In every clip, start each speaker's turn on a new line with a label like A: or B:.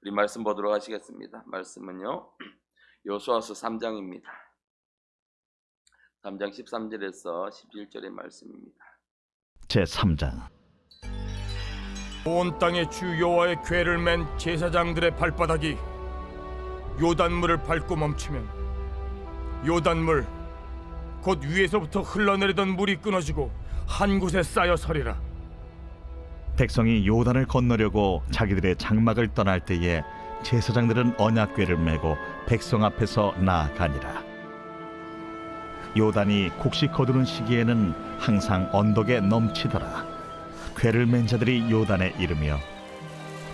A: 우리 말씀 보도록 하시겠습니다. 말씀은요, 여호수아서 3장입니다. 3장 13절에서 11절의 말씀입니다.
B: 제3장.
C: 온 땅에 주 여호와의 궤를 맨 제사장들의 발바닥이 요단물을 밟고 멈추면 요단물 곧 위에서부터 흘러내리던 물이 끊어지고 한 곳에 쌓여 서리라.
B: 백성이 요단을 건너려고 자기들의 장막을 떠날 때에 제사장들은 언약궤를 메고 백성 앞에서 나아가니라. 요단이 곡식 거두는 시기에는 항상 언덕에 넘치더라. 궤를 맨 자들이 요단에 이르며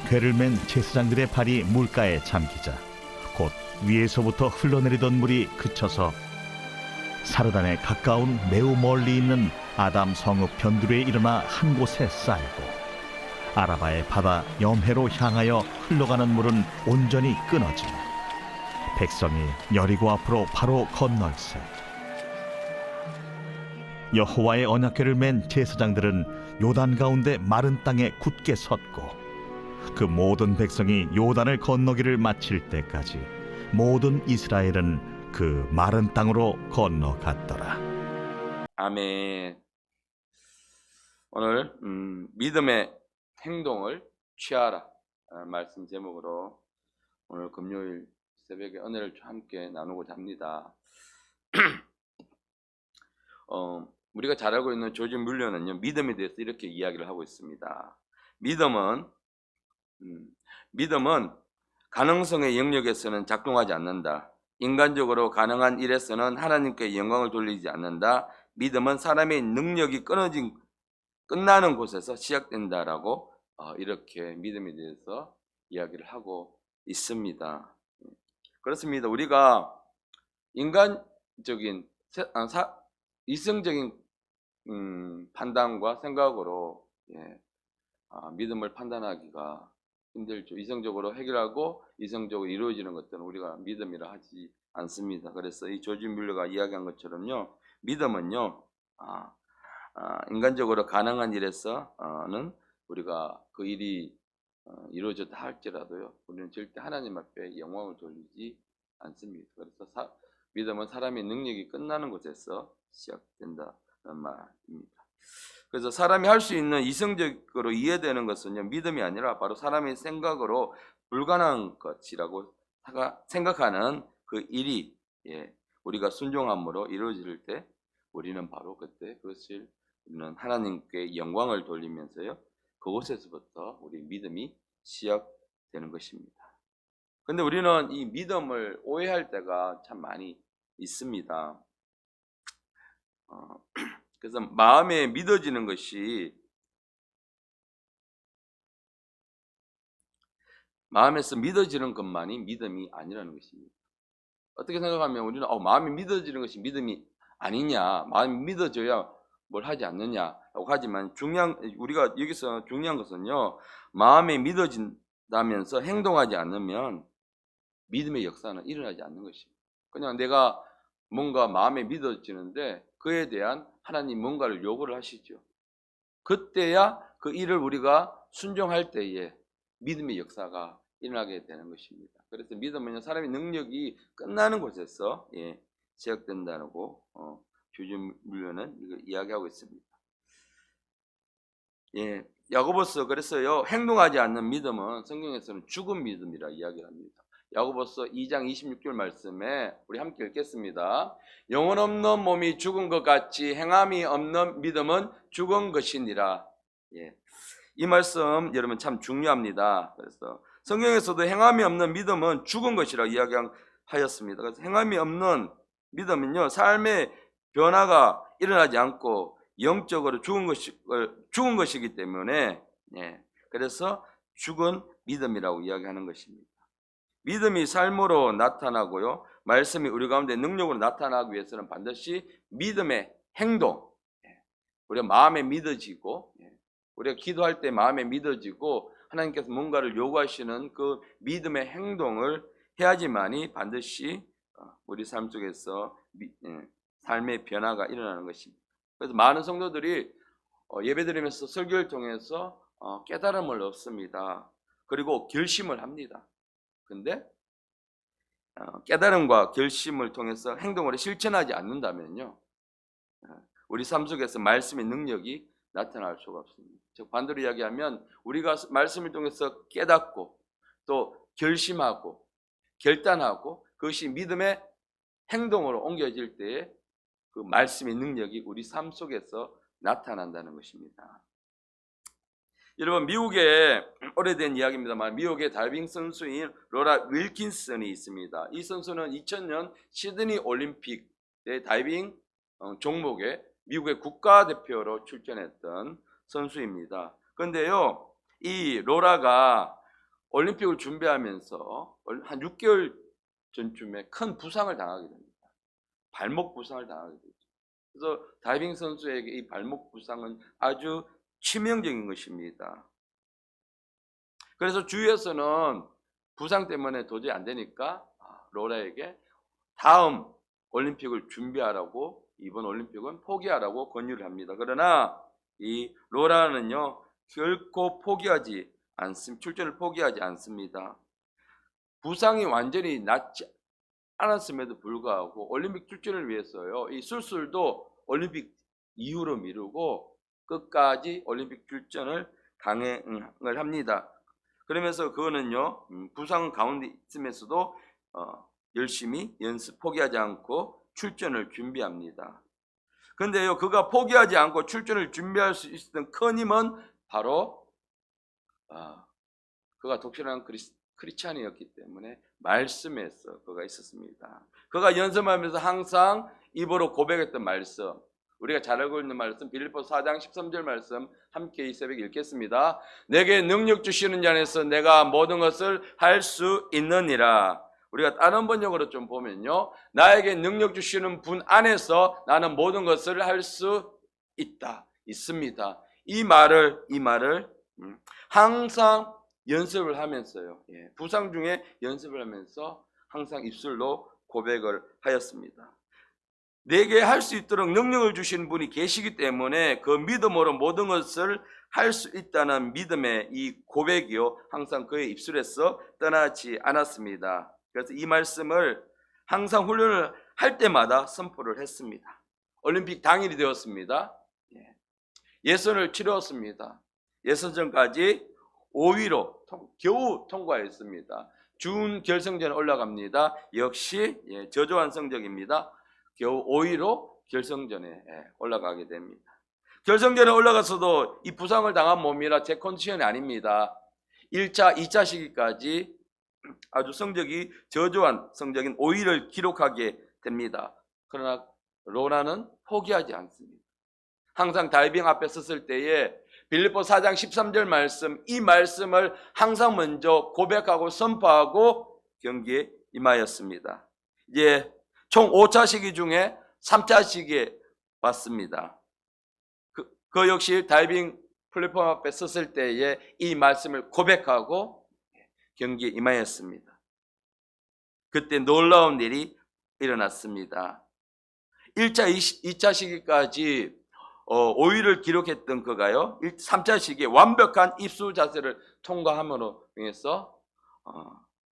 B: 궤를 맨 제사장들의 발이 물가에 잠기자 곧 위에서부터 흘러내리던 물이 그쳐서 사르단에 가까운 매우 멀리 있는 아담 성읍 변두리에 일어나 한 곳에 쌓이고 아라바의 바다 염해로 향하여 흘러가는 물은 온전히 끊어지며 백성이 여리고 앞으로 바로 건널세. 여호와의 언약궤를 맨 제사장들은 요단 가운데 마른 땅에 굳게 섰고 그 모든 백성이 요단을 건너기를 마칠 때까지 모든 이스라엘은 그 마른 땅으로 건너갔더라.
A: 아멘. 오늘 믿음의 행동을 취하라 말씀 제목으로 오늘 금요일 새벽에 은혜를 함께 나누고자 합니다. 우리가 잘 알고 있는 조지 뮬러는요, 믿음에 대해서 이렇게 이야기를 하고 있습니다. 믿음은 가능성의 영역에서는 작동하지 않는다. 인간적으로 가능한 일에서는 하나님께 영광을 돌리지 않는다. 믿음은 사람의 능력이 끝나는 곳에서 시작된다라고 이렇게 믿음에 대해서 이야기를 하고 있습니다. 그렇습니다. 우리가 인간적인 이성적인 판단과 생각으로 믿음을 판단하기가 힘들죠. 이성적으로 해결하고 이성적으로 이루어지는 것들은 우리가 믿음이라 하지 않습니다. 그래서 이 조지 뮬러가 이야기한 것처럼요, 믿음은요, 인간적으로 가능한 일에서는 우리가 그 일이 이루어졌다 할지라도요, 우리는 절대 하나님 앞에 영광을 돌리지 않습니다. 그래서 믿음은 사람의 능력이 끝나는 곳에서 시작된다는 말입니다. 그래서 사람이 할 수 있는 이성적으로 이해되는 것은요, 믿음이 아니라 바로 사람의 생각으로 불가능한 것이라고 생각하는 그 일이 우리가 순종함으로 이루어질 때 우리는 바로 그때 우리는 하나님께 영광을 돌리면서요, 그곳에서부터 우리 믿음이 시작되는 것입니다. 근데 우리는 이 믿음을 오해할 때가 참 많이 있습니다. 그래서 마음에 믿어지는 것이 마음에서 믿어지는 것만이 믿음이 아니라는 것입니다. 어떻게 생각하면 우리는 마음이 믿어지는 것이 믿음이 아니냐, 마음이 믿어져야 뭘 하지 않느냐라고 하지만 우리가 여기서 중요한 것은요, 마음에 믿어진다면서 행동하지 않으면 믿음의 역사는 일어나지 않는 것입니다. 그냥 내가 뭔가 마음에 믿어지는데 그에 대한 하나님 뭔가를 요구를 하시죠. 그때야 그 일을 우리가 순종할 때에 믿음의 역사가 일어나게 되는 것입니다. 그래서 믿음은 사람의 능력이 끝나는 곳에서 시작된다고 조지 뮬러는 이야기하고 있습니다. 야고보서 그랬어요. 행동하지 않는 믿음은 성경에서는 죽은 믿음이라 이야기를 합니다. 야고보서 2장 26절 말씀에 우리 함께 읽겠습니다. 영혼 없는 몸이 죽은 것 같이 행함이 없는 믿음은 죽은 것이니라. 이 말씀 여러분 참 중요합니다. 그래서 성경에서도 행함이 없는 믿음은 죽은 것이라 이야기하였습니다. 그래서 행함이 없는 믿음은요, 삶의 변화가 일어나지 않고 영적으로 죽은 것이기 때문에 그래서 죽은 믿음이라고 이야기하는 것입니다. 믿음이 삶으로 나타나고요, 말씀이 우리 가운데 능력으로 나타나기 위해서는 반드시 믿음의 행동, 우리가 마음에 믿어지고 우리가 기도할 때 마음에 믿어지고 하나님께서 뭔가를 요구하시는 그 믿음의 행동을 해야지만이 반드시 우리 삶 속에서 삶의 변화가 일어나는 것입니다. 그래서 많은 성도들이 예배드리면서 설교를 통해서 깨달음을 얻습니다. 그리고 결심을 합니다. 근데 깨달음과 결심을 통해서 행동으로 실천하지 않는다면요, 우리 삶 속에서 말씀의 능력이 나타날 수가 없습니다. 즉 반대로 이야기하면 우리가 말씀을 통해서 깨닫고 또 결심하고 결단하고 그것이 믿음의 행동으로 옮겨질 때에 그 말씀의 능력이 우리 삶 속에서 나타난다는 것입니다. 여러분, 미국의 오래된 이야기입니다만 미국의 다이빙 선수인 로라 윌킨슨이 있습니다. 이 선수는 2000년 시드니 올림픽의 다이빙 종목에 미국의 국가대표로 출전했던 선수입니다. 그런데요, 이 로라가 올림픽을 준비하면서 한 6개월 전쯤에 큰 부상을 당하게 됩니다. 발목 부상을 당하게 되죠. 그래서 다이빙 선수에게 이 발목 부상은 아주 치명적인 것입니다. 그래서 주위에서는 부상 때문에 도저히 안 되니까 로라에게 다음 올림픽을 준비하라고, 이번 올림픽은 포기하라고 권유를 합니다. 그러나 이 로라는요, 결코 포기하지 않습니다. 출전을 포기하지 않습니다. 부상이 완전히 낫지 않았음에도 불구하고 올림픽 출전을 위해서요, 이 수술도 올림픽 이후로 미루고 끝까지 올림픽 출전을 강행을 합니다. 그러면서 그거는요, 부상 가운데 있으면서도 열심히 연습 포기하지 않고 출전을 준비합니다. 그런데요, 그가 포기하지 않고 출전을 준비할 수 있었던 큰 힘은 바로 그가 독실한 크리스찬이었기 때문에 말씀에서 그가 있었습니다. 그가 연습하면서 항상 입으로 고백했던 말씀, 우리가 잘 알고 있는 말씀, 빌립보서 4장 13절 말씀 함께 이 새벽에 읽겠습니다. 내게 능력 주시는 자 안에서 내가 모든 것을 할 수 있느니라. 우리가 다른 번역으로 좀 보면요, 나에게 능력 주시는 분 안에서 나는 모든 것을 할 수 있습니다. 이 말을 항상 연습을 하면서요, 부상 중에 연습을 하면서 항상 입술로 고백을 하였습니다. 내게 할 수 있도록 능력을 주신 분이 계시기 때문에 그 믿음으로 모든 것을 할 수 있다는 믿음의 이 고백이요, 항상 그의 입술에서 떠나지 않았습니다. 그래서 이 말씀을 항상 훈련을 할 때마다 선포를 했습니다. 올림픽 당일이 되었습니다. 예선을 치렀습니다. 예선전까지 5위로 겨우 통과했습니다. 준결승전에 올라갑니다. 역시 저조한 성적입니다. 겨우 5위로 결승전에 올라가게 됩니다. 결승전에 올라가서도 이 부상을 당한 몸이라 제 컨디션이 아닙니다. 1차, 2차 시기까지 아주 성적이 저조한 성적인 5위를 기록하게 됩니다. 그러나 로라는 포기하지 않습니다. 항상 다이빙 앞에 섰을 때에 빌립보 4장 13절 말씀, 이 말씀을 항상 먼저 고백하고 선포하고 경기에 임하였습니다. 이제 총 5차 시기 중에 3차 시기에 왔습니다. 그 역시 다이빙 플랫폼 앞에 섰을 때에 이 말씀을 고백하고 경기에 임하였습니다. 그때 놀라운 일이 일어났습니다. 1차, 2차 시기까지 5위를 기록했던 그가요, 3차 시기에 완벽한 입수 자세를 통과함으로 인해서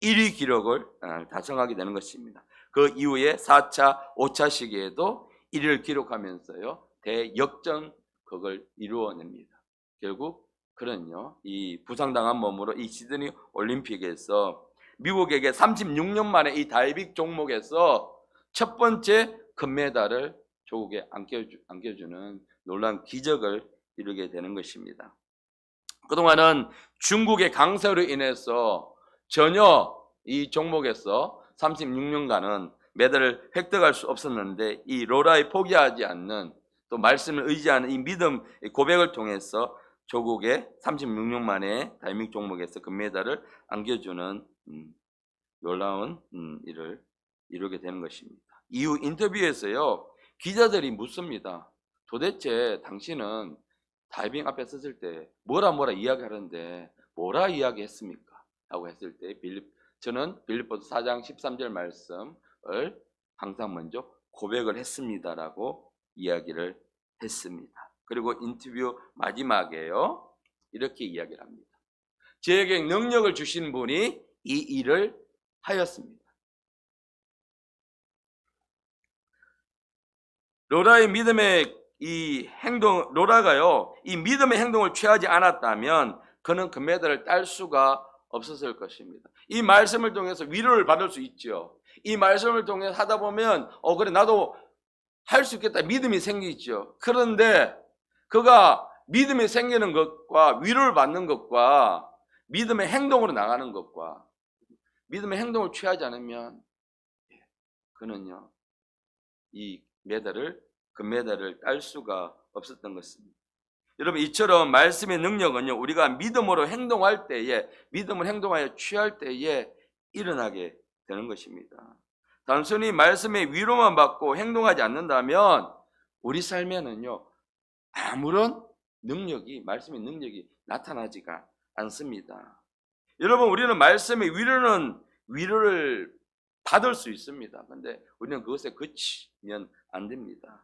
A: 1위 기록을 달성하게 되는 것입니다. 그 이후에 4차, 5차 시기에도 1위를 기록하면서요, 대역전극을 이루어냅니다. 결국 그는요, 이 부상당한 몸으로 이 시드니 올림픽에서 미국에게 36년 만에 이 다이빙 종목에서 첫 번째 금메달을 조국에 안겨주는 놀라운 기적을 이루게 되는 것입니다. 그동안은 중국의 강세로 인해서 전혀 이 종목에서 36년간은 메달을 획득할 수 없었는데, 이 로라의 포기하지 않는, 또 말씀을 의지하는 이 믿음 고백을 통해서 조국에 36년 만에 다이빙 종목에서 금메달을 안겨주는 놀라운 일을 이루게 되는 것입니다. 이후 인터뷰에서요, 기자들이 묻습니다. 도대체 당신은 다이빙 앞에 섰을 때 뭐라 이야기하는데 뭐라 이야기했습니까? 라고 했을 때 저는 빌립보서 4장 13절 말씀을 항상 먼저 고백을 했습니다라고 이야기를 했습니다. 그리고 인터뷰 마지막에요, 이렇게 이야기를 합니다. 저에게 능력을 주신 분이 이 일을 하였습니다. 로라의 믿음의 이 행동, 로라가요, 이 믿음의 행동을 취하지 않았다면 그는 금메달을 딸 수가 없었을 것입니다. 이 말씀을 통해서 위로를 받을 수 있죠. 이 말씀을 통해서 하다 보면 그래 나도 할 수 있겠다 믿음이 생기죠. 그런데 그가 믿음이 생기는 것과 위로를 받는 것과 믿음의 행동으로 나가는 것과 믿음의 행동을 취하지 않으면 그는요 이 금메달을 딸 수가 없었던 것입니다. 여러분 이처럼 말씀의 능력은요 우리가 믿음으로 행동할 때에 믿음을 행동하여 취할 때에 일어나게 되는 것입니다. 단순히 말씀의 위로만 받고 행동하지 않는다면 우리 삶에는요 아무런 말씀의 능력이 나타나지가 않습니다. 여러분 우리는 말씀의 위로를 받을 수 있습니다. 그런데 우리는 그것에 그치면 안 됩니다.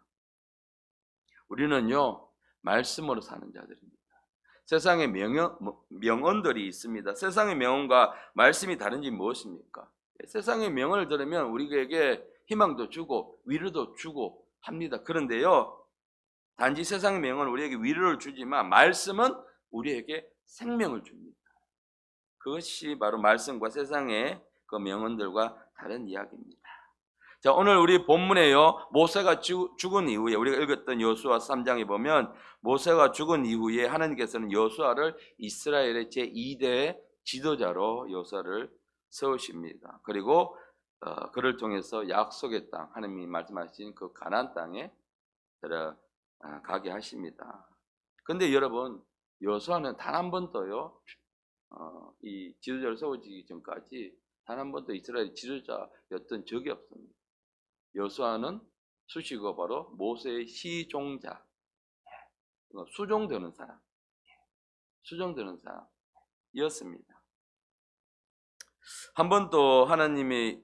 A: 우리는요 말씀으로 사는 자들입니다. 세상에 명언들이 있습니다. 세상의 명언과 말씀이 다른지 무엇입니까? 세상의 명언을 들으면 우리에게 희망도 주고 위로도 주고 합니다. 그런데요 단지 세상의 명언은 우리에게 위로를 주지만 말씀은 우리에게 생명을 줍니다. 그것이 바로 말씀과 세상의 그 명언들과 다른 이야기입니다. 자, 오늘 우리 본문에요 모세가 죽은 이후에 우리가 읽었던 여호수아 3장에 보면 모세가 죽은 이후에 하나님께서는 여호수아를 이스라엘의 제2대 지도자로 여호수아를 세우십니다. 그리고 그를 통해서 약속의 땅 하나님이 말씀하신 그 가나안 땅에 들어가게 하십니다. 근데 여러분 여호수아는 단 한 번도요 이 지도자로 세워지기 전까지 단 한 번도 이스라엘 지도자였던 적이 없습니다. 여호수아는 수식어 바로 모세의 시종자, 수종되는 사람이었습니다. 한 번도 하나님의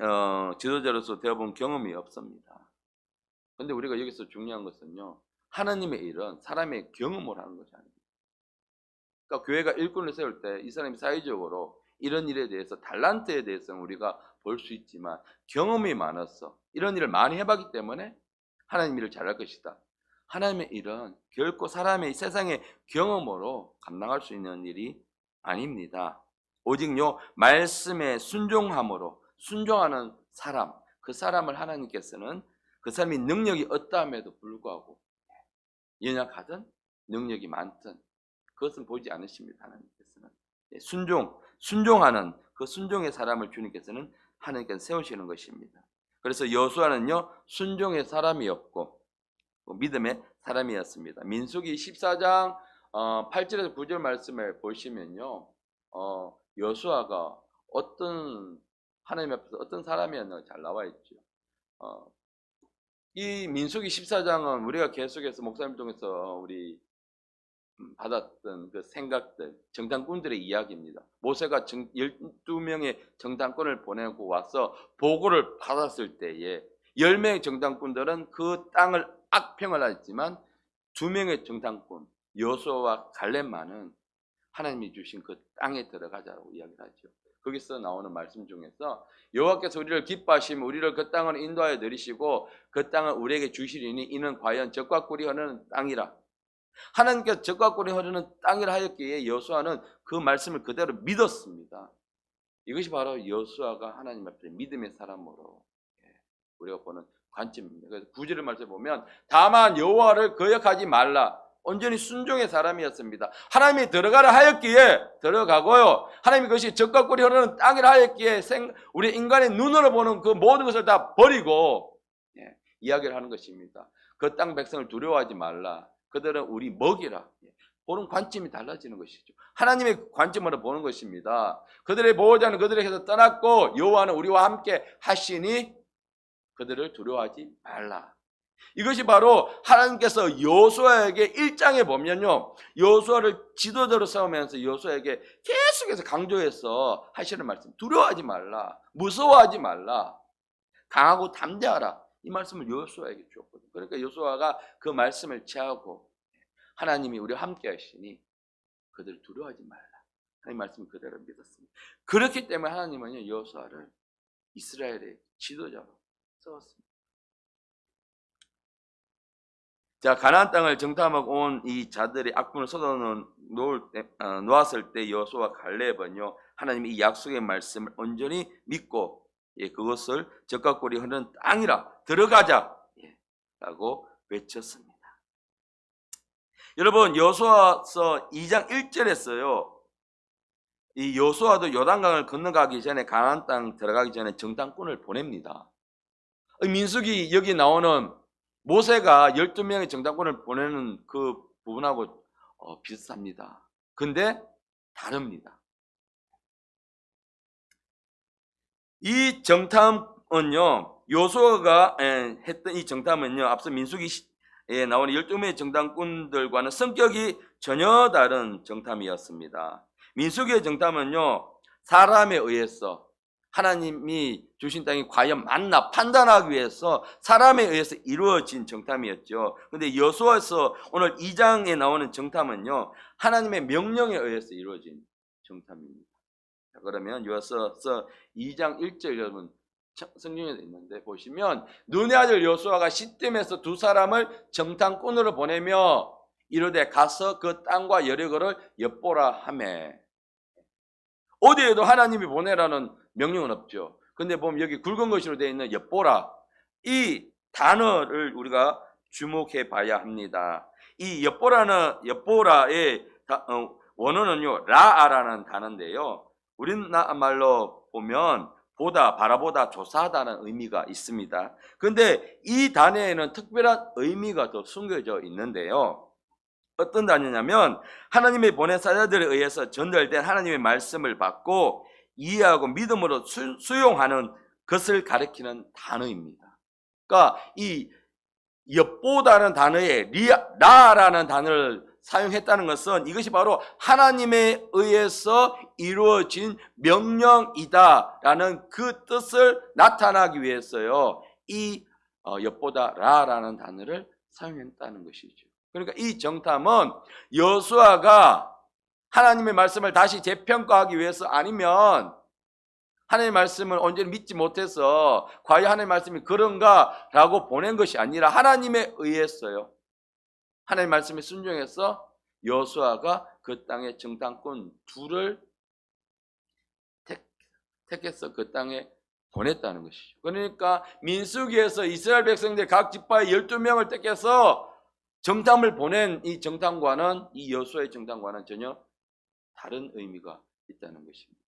A: 지도자로서 되어본 경험이 없습니다. 그런데 우리가 여기서 중요한 것은요 하나님의 일은 사람의 경험을 하는 것이 아닙니다. 그러니까 교회가 일꾼을 세울 때 이 사람이 사회적으로 이런 일에 대해서 달란트에 대해서는 우리가 볼 수 있지만 경험이 많아서 이런 일을 많이 해봤기 때문에 하나님 일을 잘할 것이다. 하나님의 일은 결코 사람의 세상의 경험으로 감당할 수 있는 일이 아닙니다. 오직요 말씀에 순종하는 사람, 그 사람을 하나님께서는 그 사람이 능력이 없다함에도 불구하고 연약하든 능력이 많든 그것은 보지 않으십니다. 하나님께서는 순종하는 그 순종의 사람을 주님께서는 하나님께서 세우시는 것입니다. 그래서 여호수아는요 순종의 사람이었고 믿음의 사람이었습니다. 민수기 14장 8절에서 9절 말씀을 보시면요 여호수아가 하나님 앞에서 어떤 사람이었는가 잘 나와 있죠. 이 민수기 14장은 우리가 계속해서 목사님 통해서 우리 받았던 그 생각들, 정탐꾼들의 이야기입니다. 모세가 12명의 정탐꾼을 보내고 와서 보고를 받았을 때에 10명의 정탐꾼들은 그 땅을 악평을 하였지만 2명의 정탐꾼 여호수아와 갈렙만은 하나님이 주신 그 땅에 들어가자고 이야기를 하죠. 거기서 나오는 말씀 중에서 여호와께서 우리를 기뻐하시면 우리를 그 땅을 인도하여 내리시고 그 땅을 우리에게 주시리니 이는 과연 젖과 꿀이 흐르는 땅이라. 하나님께서 젖과 꿀이 흐르는 땅이라 하였기에 여호수아는 그 말씀을 그대로 믿었습니다. 이것이 바로 여호수아가 하나님 앞에 믿음의 사람으로 우리가 보는 관점입니다. 그래서 9절의 말씀에 보면 다만 여호와를 거역하지 말라. 온전히 순종의 사람이었습니다. 하나님이 들어가라 하였기에 들어가고요. 하나님이 그것이 젖과 꿀이 흐르는 땅이라 하였기에 우리 인간의 눈으로 보는 그 모든 것을 다 버리고 이야기를 하는 것입니다. 그 땅 백성을 두려워하지 말라. 그들은 우리 먹이라. 보는 관점이 달라지는 것이죠. 하나님의 관점으로 보는 것입니다. 그들의 보호자는 그들에게서 떠났고 여호와는 우리와 함께 하시니 그들을 두려워하지 말라. 이것이 바로 하나님께서 여호수아에게 1장에 보면요 여호수아를 지도자로 세우면서 여호수아에게 계속해서 강조해서 하시는 말씀, 두려워하지 말라, 무서워하지 말라, 강하고 담대하라, 이 말씀을 여호수아에게 주었거든요. 그러니까 여호수아가 그 말씀을 취하고 하나님이 우리와 함께 하시니 그들을 두려워하지 말라, 하나님 말씀을 그대로 믿었습니다. 그렇기 때문에 하나님은요 여호수아를 이스라엘의 지도자로 세웠습니다. 자, 가나안 땅을 정탐하고 온 이 자들이 악분을 놓았을 때 여호수아와 갈렙은요, 하나님의 이 약속의 말씀을 온전히 믿고, 그것을 적과 꿀이 흐르는 땅이라 들어가자, 라고 외쳤습니다. 여러분, 여호수아서 2장 1절에서요, 이 여호수아도 요단강을 건너가기 전에, 가나안 땅 들어가기 전에 정탐꾼을 보냅니다. 민수기 여기 나오는 모세가 12명의 정탐꾼을 보내는 그 부분하고 비슷합니다. 근데 다릅니다. 이 정탐은요, 여호수아가 했던 이 정탐은요, 앞서 민수기에 나오는 12명의 정탐꾼들과는 성격이 전혀 다른 정탐이었습니다. 민수기의 정탐은요, 사람에 의해서 하나님이 주신 땅이 과연 맞나 판단하기 위해서 사람에 의해서 이루어진 정탐이었죠. 그런데 여호수아서 오늘 2장에 나오는 정탐은요, 하나님의 명령에 의해서 이루어진 정탐입니다. 자, 그러면 여호수아서 2장 1절 여러분 성경에 있는데 보시면, 눈의 아들 여호수아가 시딤에서 두 사람을 정탐꾼으로 보내며 이르되 가서 그 땅과 여리고를 엿보라 하매. 어디에도 하나님이 보내라는 명령은 없죠. 근데 보면 여기 굵은 것으로 되어 있는 엿보라, 이 단어를 우리가 주목해 봐야 합니다. 이 엿보라의 원어는요, 라아라는 단어인데요, 우리나라말로 보면 보다, 바라보다, 조사하다는 의미가 있습니다. 근데 이 단어에는 특별한 의미가 더 숨겨져 있는데요, 어떤 단어냐면 하나님의 보낸 사자들에 의해서 전달된 하나님의 말씀을 받고 이해하고 믿음으로 수용하는 것을 가리키는 단어입니다. 그러니까 이 엿보다는 단어에 라라는 단어를 사용했다는 것은 이것이 바로 하나님에 의해서 이루어진 명령이다라는 그 뜻을 나타나기 위해서요, 이 엿보다 라라는 단어를 사용했다는 것이죠. 그러니까 이 정탐은 여호수아가 하나님의 말씀을 다시 재평가하기 위해서, 아니면 하나님의 말씀을 온전히 믿지 못해서 과연 하나님의 말씀이 그런가 라고 보낸 것이 아니라 하나님에 의해서요, 하나님의 말씀에 순종해서 여호수아가 그 땅의 정탐꾼 둘을 택해서 그 땅에 보냈다는 것이죠. 그러니까 민수기에서 이스라엘 백성들 각 지파의 12명을 택해서 정탐을 보낸 이 정탐과는, 이 여호수아의 정탐과는 전혀 다른 의미가 있다는 것입니다.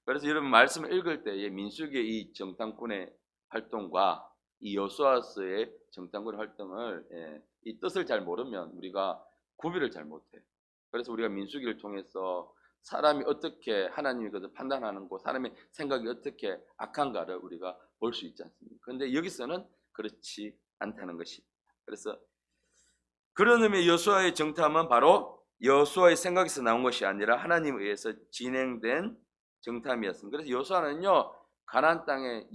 A: 그래서 여러분 말씀을 읽을 때에 민수기의 이 정탐꾼의 활동과 이 여호수아서의 정탐꾼의 활동을 이 뜻을 잘 모르면 우리가 구별을 잘 못해요. 그래서 우리가 민수기를 통해서 사람이 어떻게 하나님이 그것을 판단하는 거, 사람의 생각이 어떻게 악한가를 우리가 볼 수 있지 않습니까? 그런데 여기서는 그렇지 않다는 것입니다. 그래서 그런 의미의 여호수아의 정탐은 바로 여호수아의 생각에서 나온 것이 아니라 하나님에 의해서 진행된 정탐이었습니다. 그래서 여호수아는요, 가나안 땅에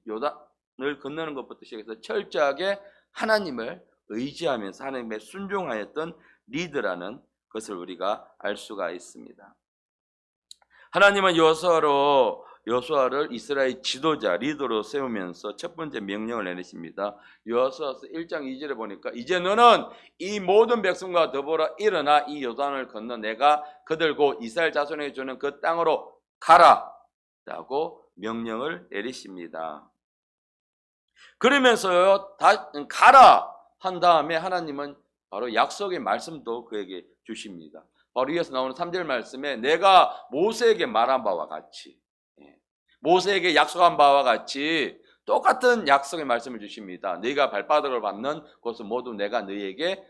A: 요단을 건너는 것부터 시작해서 철저하게 하나님을 의지하면서 하나님의 순종하였던 리더라는 것을 우리가 알 수가 있습니다. 하나님은 여호수아를 이스라엘 지도자, 리더로 세우면서 첫 번째 명령을 내리십니다. 여호수아서 1장 2절에 보니까 이제 너는 이 모든 백성과 더불어 일어나 이 요단을 건너 내가 그들 곧 이스라엘 자손에게 주는 그 땅으로 가라 라고 명령을 내리십니다. 그러면서요, 가라 한 다음에 하나님은 바로 약속의 말씀도 그에게 주십니다. 바로 이어서 나오는 3절 말씀에 내가 모세에게 말한 바와 같이, 모세에게 약속한 바와 같이 똑같은 약속의 말씀을 주십니다. 네가 발바닥을 밟는 곳은 모두 내가 너희에게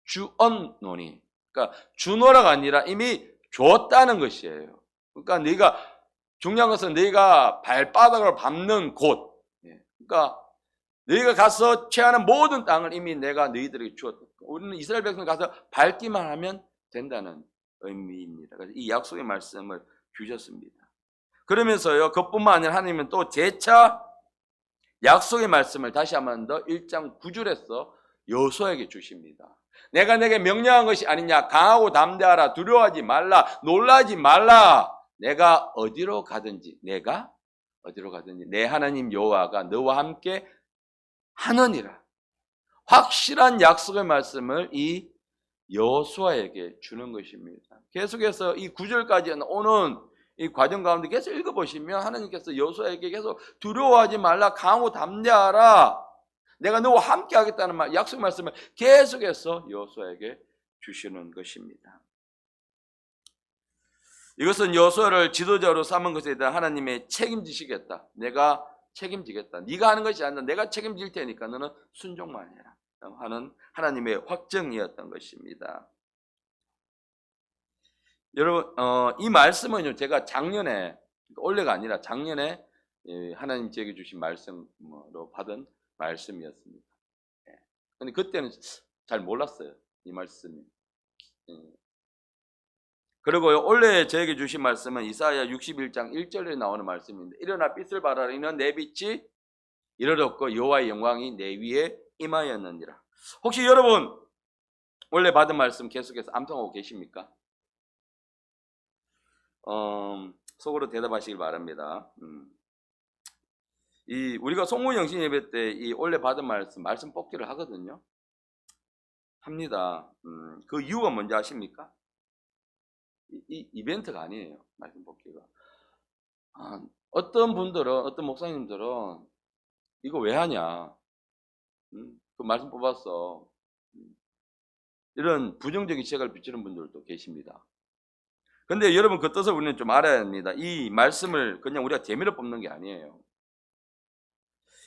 A: 주었노니. 그러니까 주노라가 아니라 이미 줬다는 것이에요. 그러니까 네가, 중요한 것은 네가 발바닥을 밟는 곳, 그러니까 너희가 가서 취하는 모든 땅을 이미 내가 너희들에게 주었다. 우리는 이스라엘 백성 가서 밟기만 하면 된다는 의미입니다. 그래서 이 약속의 말씀을 주셨습니다. 그러면서요, 그뿐만 아니라 하나님은 또 재차 약속의 말씀을 다시 한 번 더 1장 9절에서 여호수아에게 주십니다. 내가 내게 명령한 것이 아니냐, 강하고 담대하라, 두려워하지 말라, 놀라지 말라, 내가 어디로 가든지 내 하나님 여호와가 너와 함께 하느니라. 확실한 약속의 말씀을 이 여호수아에게 주는 것입니다. 계속해서 이 9절까지 오는 이 과정 가운데 계속 읽어보시면 하나님께서 여호수아에게 계속 두려워하지 말라, 강하고 담대하라, 내가 너와 함께 하겠다는 약속 말씀을 계속해서 여호수아에게 주시는 것입니다. 이것은 여호수아를 지도자로 삼은 것에 대한 하나님의 책임지시겠다, 내가 책임지겠다, 네가 하는 것이 아니라 내가 책임질 테니까 너는 순종만 해라 하는 하나님의 확정이었던 것입니다. 여러분, 이 말씀은요, 제가 작년에, 올해가 아니라 작년에 하나님 제게 주신 말씀으로 받은 말씀이었습니다. 근데 그때는 잘 몰랐어요, 이 말씀이. 그리고요, 올해 저에게 주신 말씀은 이사야 61장 1절에 나오는 말씀인데, 일어나 빛을 발하라, 이는 내 빛이 이르렀고 여호와의 영광이 내 위에 임하였느니라. 혹시 여러분 원래 받은 말씀 계속해서 암송하고 계십니까? 속으로 대답하시길 바랍니다. 우리가 송구 영신 예배 때 이 원래 받은 말씀 뽑기를 하거든요. 합니다. 그 이유가 뭔지 아십니까? 이 이벤트가 아니에요, 말씀 뽑기가. 어떤 분들은, 어떤 목사님들은 이거 왜 하냐, 그 말씀 뽑았어, 이런 부정적인 시각을 비추는 분들도 계십니다. 근데 여러분, 그 뜻을 우리는 좀 알아야 합니다. 이 말씀을 그냥 우리가 재미로 뽑는 게 아니에요.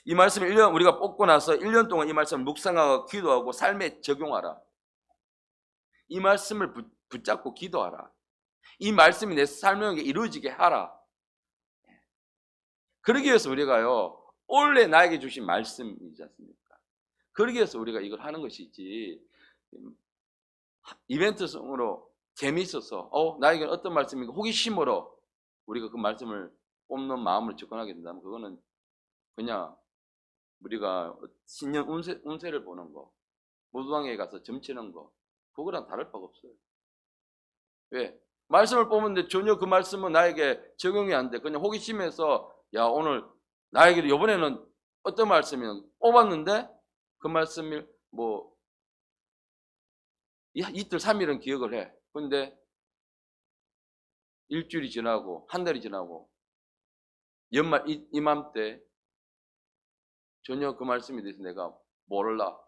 A: 이 말씀을 우리가 뽑고 나서 1년 동안 이 말씀을 묵상하고 기도하고 삶에 적용하라. 이 말씀을 붙잡고 기도하라. 이 말씀이 내 삶에 이루어지게 하라. 그러기 위해서 우리가요, 원래 나에게 주신 말씀이지 않습니까? 그러기 위해서 우리가 이걸 하는 것이지, 이벤트성으로 재미있어서 나에게 어떤 말씀인가 호기심으로 우리가 그 말씀을 뽑는 마음을 접근하게 된다면, 그거는 그냥 우리가 신년 운세를 보는 거, 무당에 가서 점치는 거, 그거랑 다를 바가 없어요. 왜? 말씀을 뽑는데 전혀 그 말씀은 나에게 적용이 안 돼. 그냥 호기심에서, 야, 오늘 나에게 이번에는 어떤 말씀이냐 뽑았는데, 그 말씀을 이틀 3일은 기억을 해. 근데 일주일이 지나고 한 달이 지나고 연말 이맘때 전혀 그 말씀에 대해서 내가 몰라.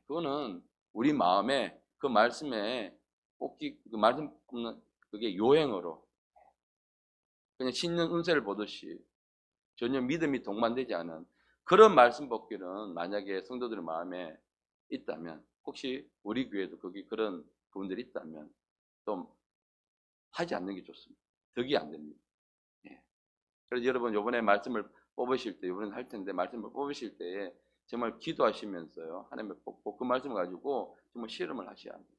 A: 그거는 우리 마음에 그 말씀에 그 말씀 뽑는 그게 요행으로 그냥 신년 운세를 보듯이 전혀 믿음이 동반되지 않은 그런 말씀 뽑기는, 만약에 성도들 마음에 있다면, 혹시 우리 교회도 거기 그런 부분들이 있다면 좀 하지 않는 게 좋습니다. 덕이 안 됩니다. 그래서 여러분, 이번에 말씀을 뽑으실 때, 이번에 할 텐데 말씀을 뽑으실 때에 정말 기도하시면서요, 하나님을 뽑고 그 말씀을 가지고 정말 실험을 하셔야 합니다.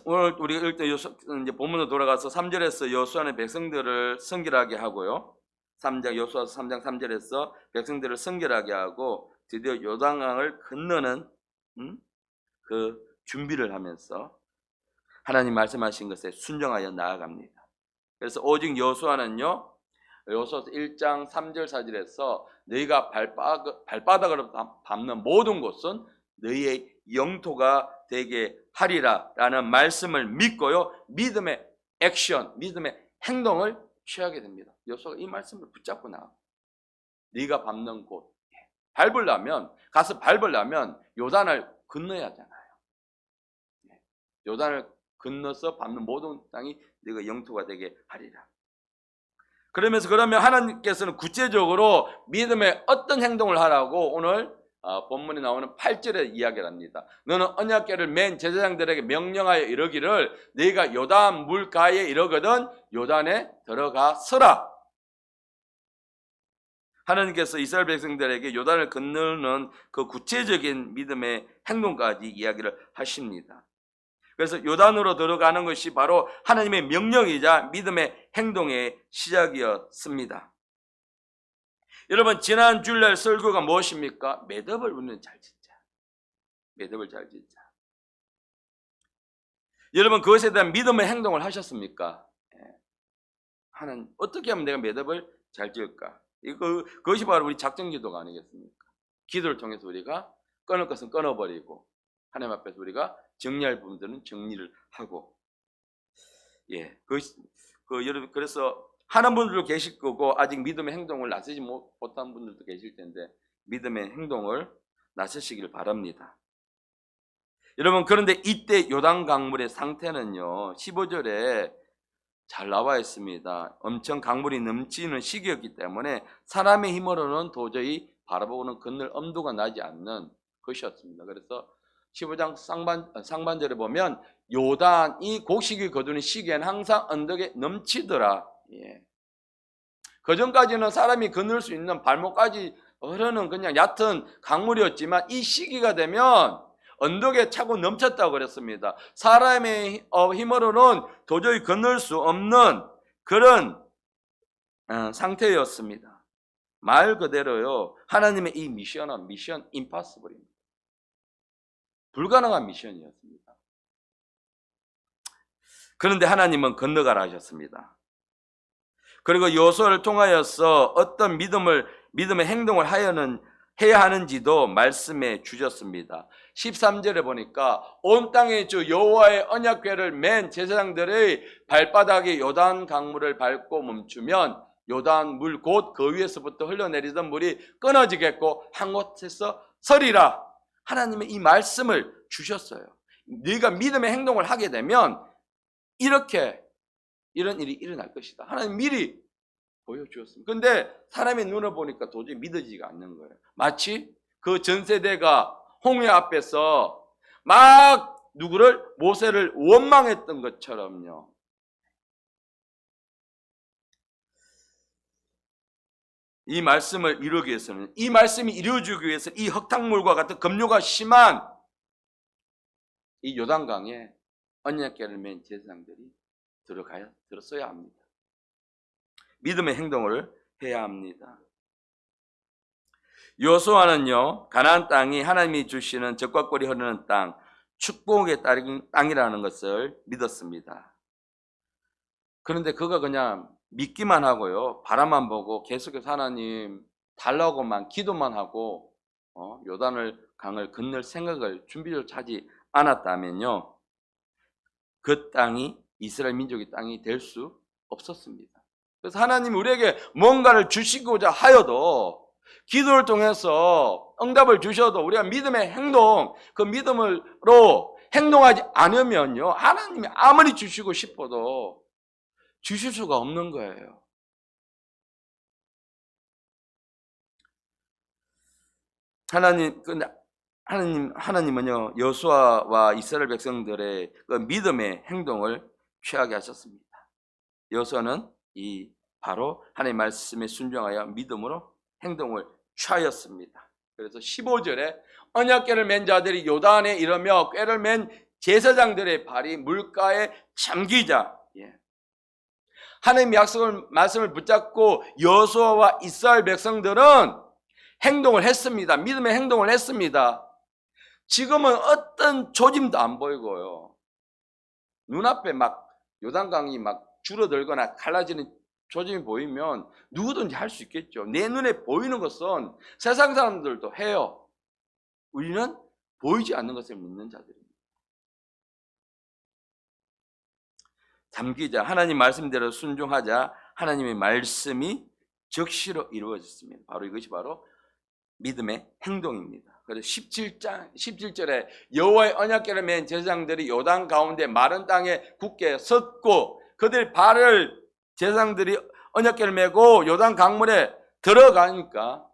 A: 오늘 우리가 읽을 때 이제 본문으로 돌아가서 3절에서 여호수아는 백성들을 성결하게 하고요, 여호수아서 3장 3절에서 백성들을 성결하게 하고 드디어 요단강을 건너는 그 준비를 하면서 하나님 말씀하신 것에 순종하여 나아갑니다. 그래서 오직 여호수아는요, 여호수아서 1장 3절 4절에서 너희가 발바닥으로 밟는 모든 곳은 너희의 영토가 되게 하리라 라는 말씀을 믿고요, 믿음의 액션, 믿음의 행동을 취하게 됩니다. 여호수아가 이 말씀을 붙잡고 나가고, 네가 밟는 곳, 가서 밟으려면 요단을 건너야 하잖아요. 요단을 건너서 밟는 모든 땅이 네가 영토가 되게 하리라. 그러면 하나님께서는 구체적으로 믿음의 어떤 행동을 하라고 오늘 본문에 나오는 8절에 이야기를 합니다. 너는 언약궤를 맨 제사장들에게 명령하여 이르기를 네가 요단 물가에 이르거든 요단에 들어가 서라. 하나님께서 이스라엘 백성들에게 요단을 건너는 그 구체적인 믿음의 행동까지 이야기를 하십니다. 그래서 요단으로 들어가는 것이 바로 하나님의 명령이자 믿음의 행동의 시작이었습니다. 여러분, 지난 주일날 설교가 무엇입니까? 매듭을 우리는 잘 짓자. 매듭을 잘 짓자. 여러분 그것에 대한 믿음의 행동을 하셨습니까? 예. 하나님 어떻게 하면 내가 매듭을 잘 지을까? 그것이 바로 우리 작정기도가 아니겠습니까? 기도를 통해서 우리가 끊을 것은 끊어버리고 하나님 앞에서 우리가 정리할 부분들은 정리를 하고, 예, 여러분 그래서 하는 분들도 계실 거고 아직 믿음의 행동을 나서지 못한 분들도 계실 텐데 믿음의 행동을 나서시길 바랍니다. 여러분 그런데 이때 요단 강물의 상태는요 15절에 잘 나와 있습니다. 엄청 강물이 넘치는 시기였기 때문에 사람의 힘으로는 도저히 바라보고는 건널 엄두가 나지 않는 것이었습니다. 그래서 15장 상반절에 보면 요단이 곡식이 거두는 시기에는 항상 언덕에 넘치더라. 예. 그 전까지는 사람이 건널 수 있는 발목까지 흐르는 그냥 얕은 강물이었지만 이 시기가 되면 언덕에 차고 넘쳤다고 그랬습니다. 사람의 힘으로는 도저히 건널 수 없는 그런 상태였습니다. 말 그대로요. 하나님의 이 미션은 미션 임파서블입니다. 불가능한 미션이었습니다. 그런데 하나님은 건너가라 하셨습니다. 그리고 여호수아를 통하여서 어떤 믿음의 행동을 해야 하는지도 말씀해 주셨습니다. 13절에 보니까 온 땅에 주 여호와의 언약궤를 맨 제사장들의 발바닥에 요단 강물을 밟고 멈추면 요단 물 곧 그 위에서부터 흘러내리던 물이 끊어지겠고 한 곳에서 서리라. 하나님의 이 말씀을 주셨어요. 네가 믿음의 행동을 하게 되면 이런 일이 일어날 것이다. 하나님 미리 보여주었습니다. 근데 사람의 눈을 보니까 도저히 믿어지지가 않는 거예요. 마치 그 전세대가 홍해 앞에서 막 모세를 원망했던 것처럼요. 이 말씀을 이루기 위해서는, 이 말씀이 이루어지기 위해서 이 흙탕물과 같은 급류가 심한 이 요단강에 언약궤를 맨 제사장들이 들었어야 합니다. 믿음의 행동을 해야 합니다. 여호수아는요 가나안 땅이 하나님이 주시는 젖과 꿀이 흐르는 땅, 축복의 땅이라는 것을 믿었습니다. 그런데 그가 그냥 믿기만 하고요 바라만 보고 계속해서 하나님 달라고만 기도만 하고 강을 건널 생각을 준비조차 하지 않았다면요 그 땅이 이스라엘 민족의 땅이 될 수 없었습니다. 그래서 하나님 우리에게 뭔가를 주시고자 하여도 기도를 통해서 응답을 주셔도 우리가 믿음의 행동, 그 믿음으로 행동하지 않으면요 하나님이 아무리 주시고 싶어도 주실 수가 없는 거예요. 하나님은요 여호수아와 이스라엘 백성들의 그 믿음의 행동을 취하게 하셨습니다. 여호수아는 바로 하나님의 말씀에 순종하여 믿음으로 행동을 취하였습니다. 그래서 15절에 언약궤를 맨 자들이 요단에 이르며 궤를 맨 제사장들의 발이 물가에 잠기자. 하나님의 말씀을 붙잡고 여호수아와 이스라엘 백성들은 행동을 했습니다. 믿음의 행동을 했습니다. 지금은 어떤 조짐도 안 보이고요. 눈앞에 막 요단강이 막 줄어들거나 갈라지는 조짐이 보이면 누구든지 할 수 있겠죠. 내 눈에 보이는 것은 세상 사람들도 해요. 우리는 보이지 않는 것을 믿는 자들입니다. 잠기자, 하나님 말씀대로 순종하자 하나님의 말씀이 적시로 이루어졌습니다. 바로 이것이 바로 믿음의 행동입니다. 그래서 17절에 여호와의 언약궤를 맨 제사장들이 요단 가운데 마른 땅에 굳게 섰고 그들 발을 제사장들이 언약궤를 메고 요단 강물에 들어가니까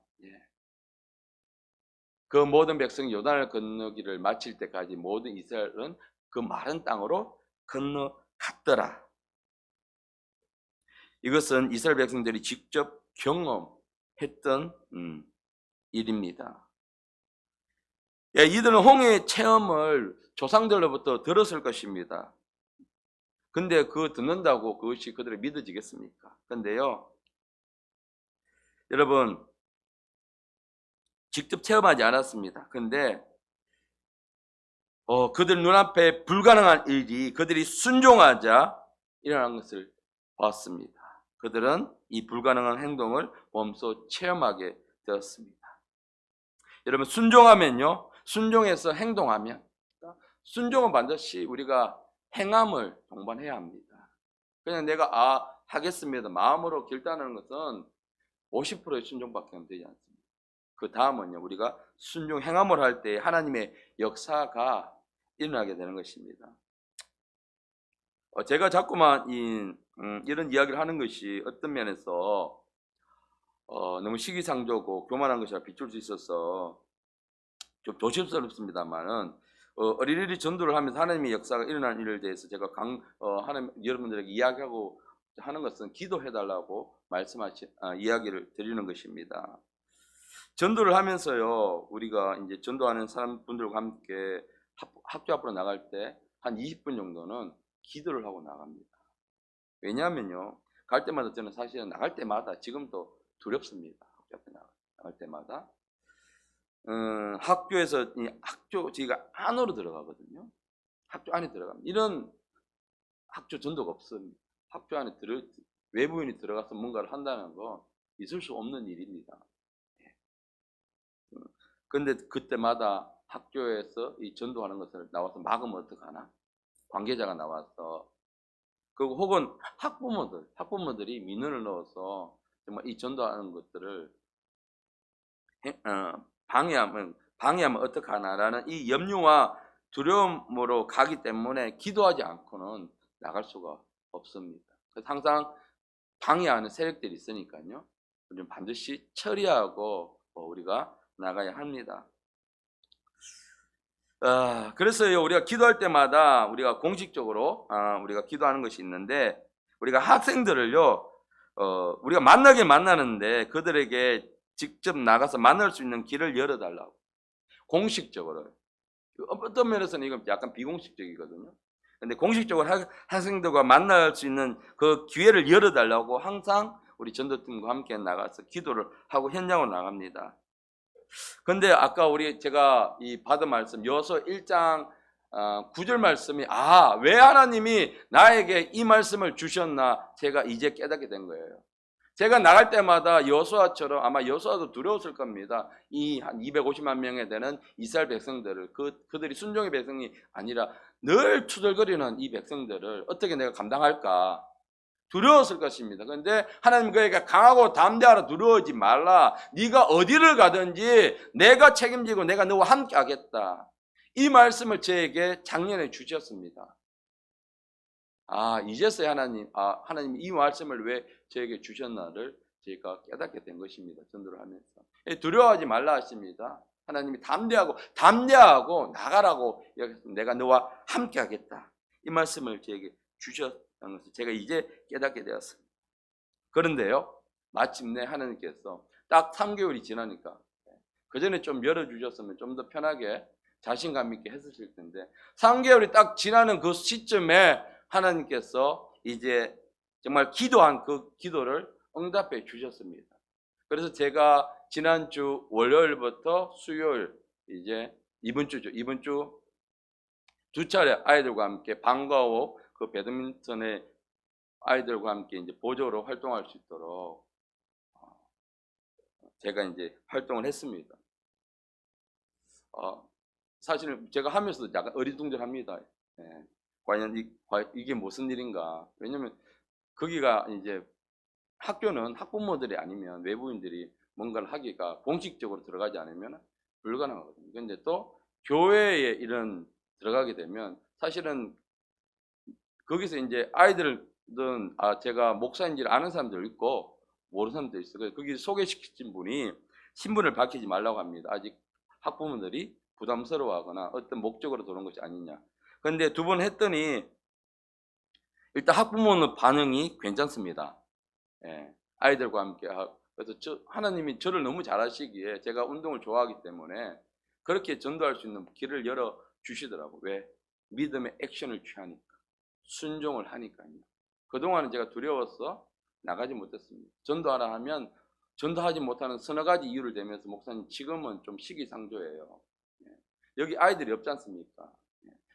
A: 그 모든 백성이 요단을 건너기를 마칠 때까지 모든 이스라엘은 그 마른 땅으로 건너갔더라. 이것은 이스라엘 백성들이 직접 경험했던 일입니다. 이들은 홍해의 체험을 조상들로부터 들었을 것입니다. 근데 그거 듣는다고 그것이 그들이 믿어지겠습니까? 근데요, 여러분, 직접 체험하지 않았습니다. 근데 그들 눈앞에 불가능한 일이 그들이 순종하자 일어난 것을 봤습니다. 그들은 이 불가능한 행동을 몸소 체험하게 되었습니다. 여러분, 순종하면요, 순종해서 행동하면, 순종은 반드시 우리가 행함을 동반해야 합니다. 그냥 내가 하겠습니다 마음으로 결단하는 것은 50%의 순종밖에 되지 않습니다. 그 다음은요, 우리가 순종 행함을 할 때 하나님의 역사가 일어나게 되는 것입니다. 제가 자꾸만 이런 이야기를 하는 것이 어떤 면에서 너무 시기상조고 교만한 것이라 비출 수 있어서 좀 조심스럽습니다만은 어린이리 전도를 하면서 하나님의 역사가 일어난 일에 대해서 제가 하나님 여러분들에게 이야기하고 하는 것은 기도해달라고 이야기를 드리는 것입니다. 전도를 하면서요, 우리가 이제 전도하는 사람분들과 함께 학교 앞으로 나갈 때 한 20분 정도는 기도를 하고 나갑니다. 왜냐하면요, 갈 때마다 저는 사실은 나갈 때마다 지금도 두렵습니다. 학교 앞에 나갈 때마다 학교에서 저희가 안으로 들어가거든요. 학교 안에 들어갑니다. 이런 학교 전도가 없습니다. 학교 안에 외부인이 들어가서 뭔가를 한다는 거 있을 수 없는 일입니다. 그런데 그때마다 학교에서 이 전도하는 것을 나와서 막으면 어떡하나? 관계자가 나와서, 그리고 혹은 학부모들이 민원을 넣어서 정말 이 전도하는 것들을 방해하면 어떡하나라는 이 염려와 두려움으로 가기 때문에 기도하지 않고는 나갈 수가 없습니다. 그래서 항상 방해하는 세력들이 있으니까요, 우리는 반드시 처리하고 우리가 나가야 합니다. 그래서요, 우리가 기도할 때마다 우리가 공식적으로 우리가 기도하는 것이 있는데, 우리가 학생들을요, 우리가 만나는데 그들에게 직접 나가서 만날 수 있는 길을 열어달라고, 공식적으로. 어떤 면에서는 이건 약간 비공식적이거든요. 근데 공식적으로 학생들과 만날 수 있는 그 기회를 열어달라고 항상 우리 전도팀과 함께 나가서 기도를 하고 현장으로 나갑니다. 근데 아까 제가 받은 말씀 여호수아 1장 9절 말씀이 왜 하나님이 나에게 이 말씀을 주셨나 제가 이제 깨닫게 된 거예요. 제가 나갈 때마다 여호수아처럼, 아마 여호수아도 두려웠을 겁니다. 이 한 250만 명에 되는 이스라엘 백성들을, 그들이 순종의 백성이 아니라 늘 투덜거리는 이 백성들을 어떻게 내가 감당할까 두려웠을 것입니다. 그런데 하나님 그에게 강하고 담대하라, 두려워하지 말라. 네가 어디를 가든지 내가 책임지고 내가 너와 함께 하겠다. 이 말씀을 저에게 작년에 주셨습니다. 이제서야 하나님이 이 말씀을 왜 저에게 주셨나를 제가 깨닫게 된 것입니다. 전도를 하면서. 두려워하지 말라 하십니다. 하나님이 담대하고 나가라고, 내가 너와 함께 하겠다. 이 말씀을 저에게 주셨다는 것을 제가 이제 깨닫게 되었습니다. 그런데요, 마침내 하나님께서 딱 3개월이 지나니까, 그 전에 좀 열어주셨으면 좀 더 편하게 자신감 있게 했으실 텐데, 3개월이 딱 지나는 그 시점에 하나님께서 이제 정말 기도한 그 기도를 응답해 주셨습니다. 그래서 제가 지난주 월요일부터 수요일, 이제 이번 주 두 차례 아이들과 함께 방과 후 그 배드민턴의 아이들과 함께 이제 보조로 활동할 수 있도록 제가 이제 활동을 했습니다. 사실은 제가 하면서도 약간 어리둥절합니다. 과연 이게 무슨 일인가? 왜냐면 거기가 이제 학교는 학부모들이 아니면 외부인들이 뭔가를 하기가 공식적으로 들어가지 않으면 불가능하거든요. 그런데 또 교회에 이런 들어가게 되면 사실은 거기서 이제 아이들은 제가 목사인지를 아는 사람도 있고 모르는 사람도 있어요. 거기 소개시킨 분이 신분을 밝히지 말라고 합니다. 아직 학부모들이 부담스러워하거나 어떤 목적으로 들어온 것이 아니냐. 그런데 두 번 했더니 일단 학부모는 반응이 괜찮습니다. 아이들과 함께 그래서 하나님이 저를 너무 잘하시기에 제가 운동을 좋아하기 때문에 그렇게 전도할 수 있는 길을 열어 주시더라고요. 왜? 믿음의 액션을 취하니까, 순종을 하니까요. 그동안은 제가 두려워서 나가지 못했습니다. 전도하라 하면 전도하지 못하는 서너 가지 이유를 대면서 목사님 지금은 좀 시기상조예요. 여기 아이들이 없지 않습니까?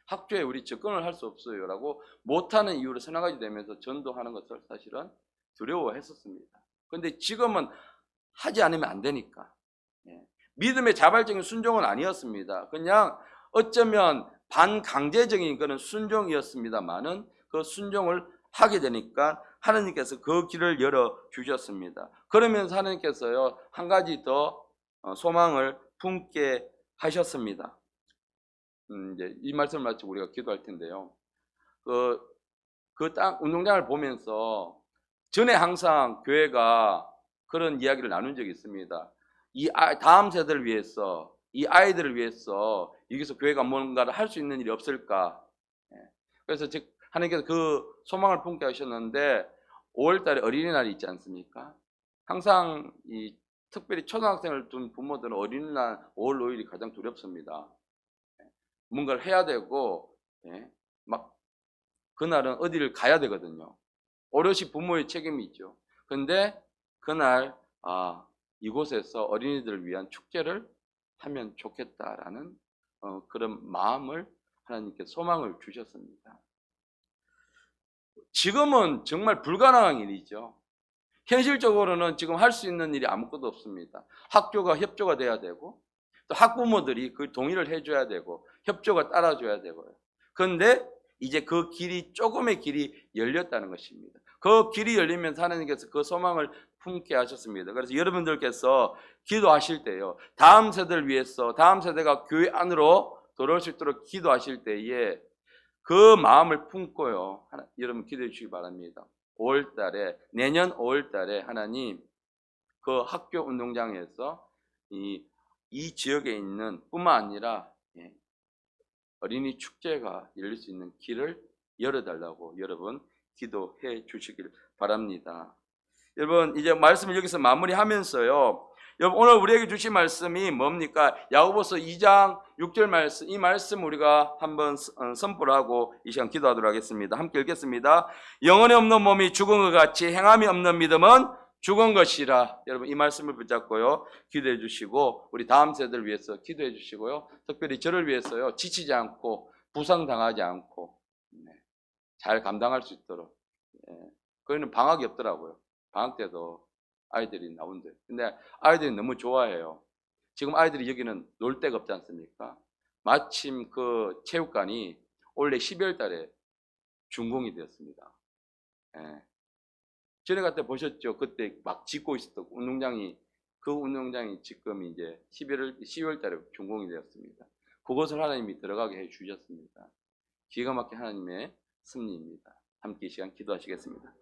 A: 학교에 우리 접근을 할 수 없어요라고 못하는 이유를 서너 가지 되면서 전도하는 것을 사실은 두려워했었습니다. 그런데 지금은 하지 않으면 안 되니까. 예. 믿음의 자발적인 순종은 아니었습니다. 그냥 어쩌면 반강제적인 그런 순종이었습니다만은 그 순종을 하게 되니까 하나님께서 그 길을 열어 주셨습니다. 그러면서 하나님께서요 한 가지 더 소망을 품게 하셨습니다. 이제 이 말씀을 마치고 우리가 기도할 텐데요. 그 땅 운동장을 보면서 전에 항상 교회가 그런 이야기를 나눈 적이 있습니다. 다음 세대를 위해서, 이 아이들을 위해서 여기서 교회가 뭔가를 할 수 있는 일이 없을까? 예. 그래서 즉 하나님께서 그 소망을 품게 하셨는데 5월달에 어린이날이 있지 않습니까? 항상 특별히 초등학생을 둔 부모들은 어린이날 5월 5일이 가장 두렵습니다. 뭔가를 해야 되고, 예, 막 그날은 어디를 가야 되거든요. 오롯이 부모의 책임이 있죠. 그런데 그날 이곳에서 어린이들을 위한 축제를 하면 좋겠다라는 그런 마음을 하나님께 소망을 주셨습니다. 지금은 정말 불가능한 일이죠. 현실적으로는 지금 할 수 있는 일이 아무것도 없습니다. 학교가 협조가 돼야 되고 또 학부모들이 그 동의를 해줘야 되고 협조가 따라줘야 되고요. 그런데 이제 그 길이 조금의 길이 열렸다는 것입니다. 그 길이 열리면서 하나님께서 그 소망을 품게 하셨습니다. 그래서 여러분들께서 기도하실 때요. 다음 세대를 위해서 다음 세대가 교회 안으로 들어올 수 있도록 기도하실 때에 그 마음을 품고요. 여러분 기도해 주시기 바랍니다. 5월 달에 내년 5월 달에 하나님 그 학교 운동장에서 이 지역에 있는 뿐만 아니라 어린이 축제가 열릴 수 있는 길을 열어달라고 여러분 기도해 주시길 바랍니다. 여러분 이제 말씀을 여기서 마무리하면서요. 여러분 오늘 우리에게 주신 말씀이 뭡니까? 야고보서 2장 6절 말씀, 이 말씀 우리가 한번 선포를 하고 이 시간 기도하도록 하겠습니다. 함께 읽겠습니다. 영혼이 없는 몸이 죽은 것 같이 행함이 없는 믿음은 죽은 것이라. 여러분 이 말씀을 붙잡고요 기도해 주시고 우리 다음 세대를 위해서 기도해 주시고요. 특별히 저를 위해서요 지치지 않고 부상당하지 않고 잘 감당할 수 있도록. 거기는 방학이 없더라고요. 방학 때도 아이들이 나온대요. 근데 아이들이 너무 좋아해요. 지금 아이들이 여기는 놀 데가 없지 않습니까? 마침 그 체육관이 올해 12월 달에 준공이 되었습니다. 전에 갔다 보셨죠? 그때 막 짓고 있었던 운동장이, 그 운동장이 지금 이제 12월 달에 준공이 되었습니다. 그것을 하나님이 들어가게 해 주셨습니다. 기가 막힌 하나님의 섭리입니다. 함께 이 시간 기도하시겠습니다.